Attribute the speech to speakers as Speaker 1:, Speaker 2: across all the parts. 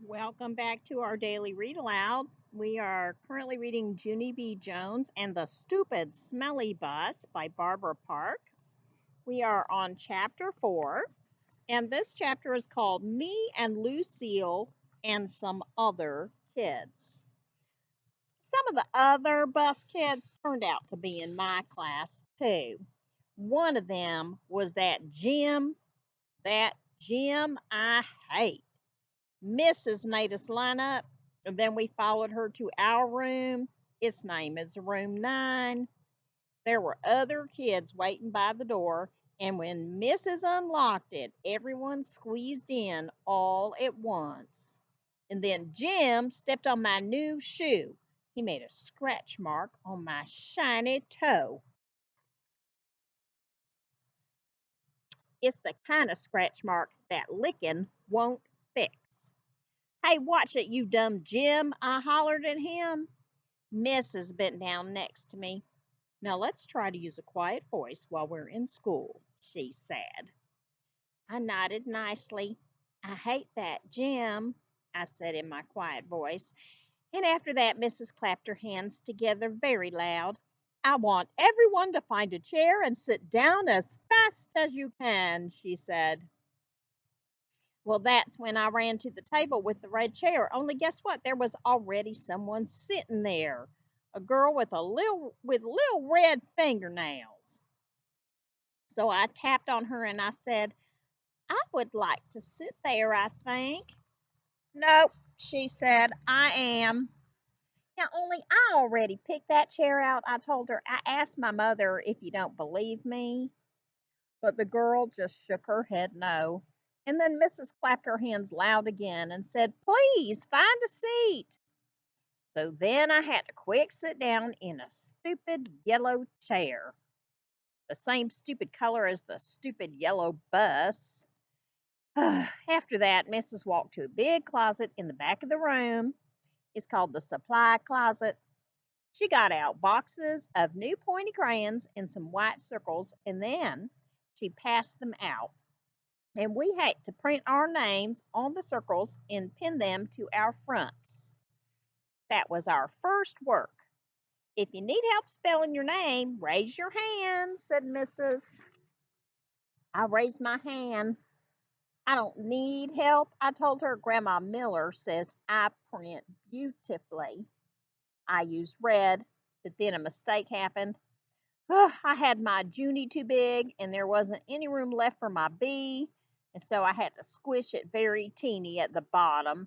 Speaker 1: Welcome back to our daily read aloud. We are currently reading Junie B. Jones and the Stupid Smelly Bus by Barbara Park. We are on chapter 4, and this chapter is called Me and Lucille and Some Other Kids. Some of the other bus kids turned out to be in my class too. One of them was that Jim I hate. Mrs. made us line up, and then we followed her to our room. Its name is room 9. There were other kids waiting by the door, and when Mrs. unlocked it, everyone squeezed in all at once. And then Jim stepped on my new shoe. He made a scratch mark on my shiny toe. It's the kind of scratch mark that licking won't fix. Hey, watch it, you dumb Jim, I hollered at him. Mrs. bent down next to me. Now let's try to use a quiet voice while we're in school, she said. I nodded nicely. I hate that, Jim, I said in my quiet voice. And after that, Mrs. clapped her hands together very loud. I want everyone to find a chair and sit down as fast as you can, she said. Well, that's when I ran to the table with the red chair. Only guess what? There was already someone sitting there. A girl with little red fingernails. So I tapped on her and I said, I would like to sit there, I think. Nope, she said, I am. Now, only I already picked that chair out. I told her, I asked my mother if you don't believe me. But the girl just shook her head no. And then Mrs. clapped her hands loud again and said, Please find a seat. So then I had to quick sit down in a stupid yellow chair, the same stupid color as the stupid yellow bus. After that, Mrs. walked to a big closet in the back of the room. It's called the supply closet. She got out boxes of new pointy crayons and some white circles, and then she passed them out. And we had to print our names on the circles and pin them to our fronts. That was our first work. If you need help spelling your name, raise your hand, said Mrs. I raised my hand. I don't need help, I told her. Grandma Miller says I print beautifully. I used red, but then a mistake happened. I had my Junie too big, and there wasn't any room left for my B, and so I had to squish it very teeny at the bottom.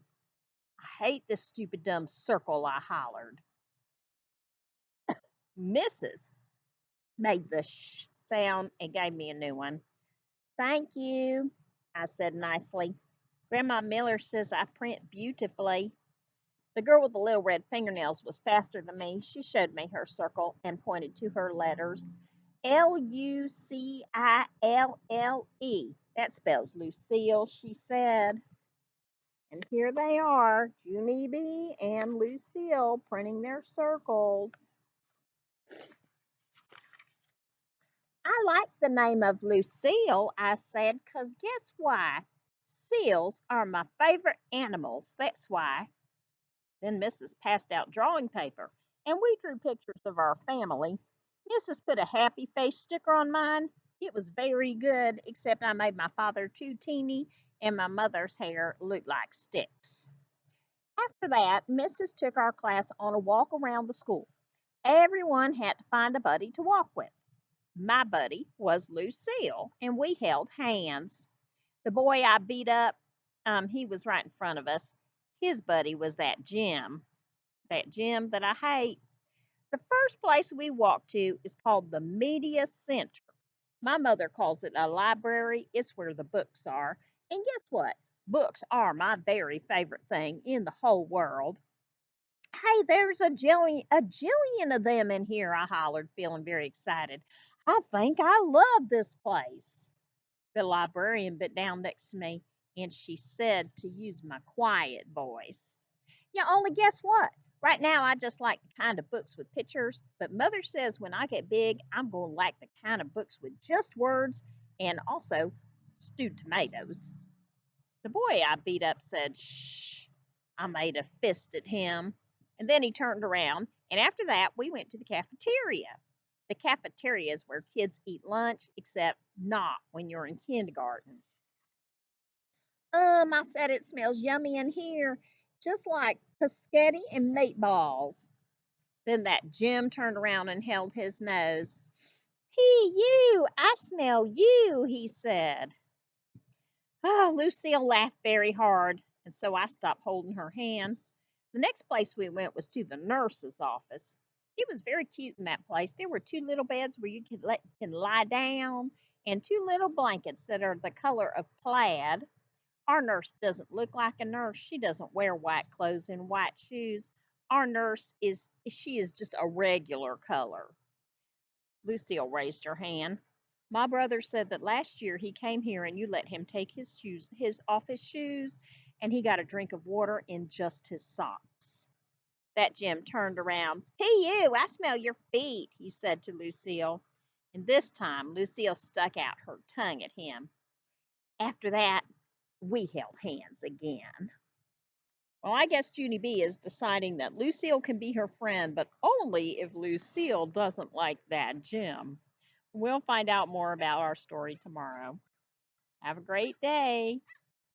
Speaker 1: I hate this stupid dumb circle, I hollered. Mrs. made the sh sound and gave me a new one. Thank you, I said nicely. Grandma Miller says I print beautifully. The girl with the little red fingernails was faster than me. She showed me her circle and pointed to her letters. Lucille. That spells Lucille, she said. And here they are, Junie B and Lucille, printing their circles. I like the name of Lucille, I said, 'cause guess why? Seals are my favorite animals, that's why. Then Mrs. passed out drawing paper, and we drew pictures of our family. Mrs. put a happy face sticker on mine. It was very good, except I made my father too teeny, and my mother's hair looked like sticks. After that, Mrs. took our class on a walk around the school. Everyone had to find a buddy to walk with. My buddy was Lucille, and we held hands. The boy I beat up, he was right in front of us. His buddy was that Jim that I hate. The first place we walked to is called the Media Center. My mother calls it a library. It's where the books are. And guess what? Books are my very favorite thing in the whole world. Hey, there's a jillion of them in here, I hollered, feeling very excited. I think I love this place. The librarian bit down next to me, and she said to use my quiet voice. Yeah, only guess what? Right now, I just like the kind of books with pictures, but Mother says when I get big, I'm going to like the kind of books with just words and also stewed tomatoes. The boy I beat up said, Shh. I made a fist at him. And then he turned around. And after that, we went to the cafeteria. The cafeteria is where kids eat lunch, except not when you're in kindergarten. I said it smells yummy in here, just like pescetti and meatballs. Then that Jim turned around and held his nose. Hey, you, I smell you, he said. Oh, Lucille laughed very hard, and so I stopped holding her hand. The next place we went was to the nurse's office. It was very cute in that place. There were two little beds where you can lie down and two little blankets that are the color of plaid. Our nurse doesn't look like a nurse. She doesn't wear white clothes and white shoes. Our nurse is she is just a regular color. Lucille raised her hand. My brother said that last year he came here and you let him take his office shoes, and he got a drink of water in just his socks. That Jim turned around. Hey, you, I smell your feet, he said to Lucille. And this time, Lucille stuck out her tongue at him. After that, we held hands again. Well, I guess Junie B is deciding that Lucille can be her friend, but only if Lucille doesn't like that Jim. We'll find out more about our story tomorrow. Have a great day.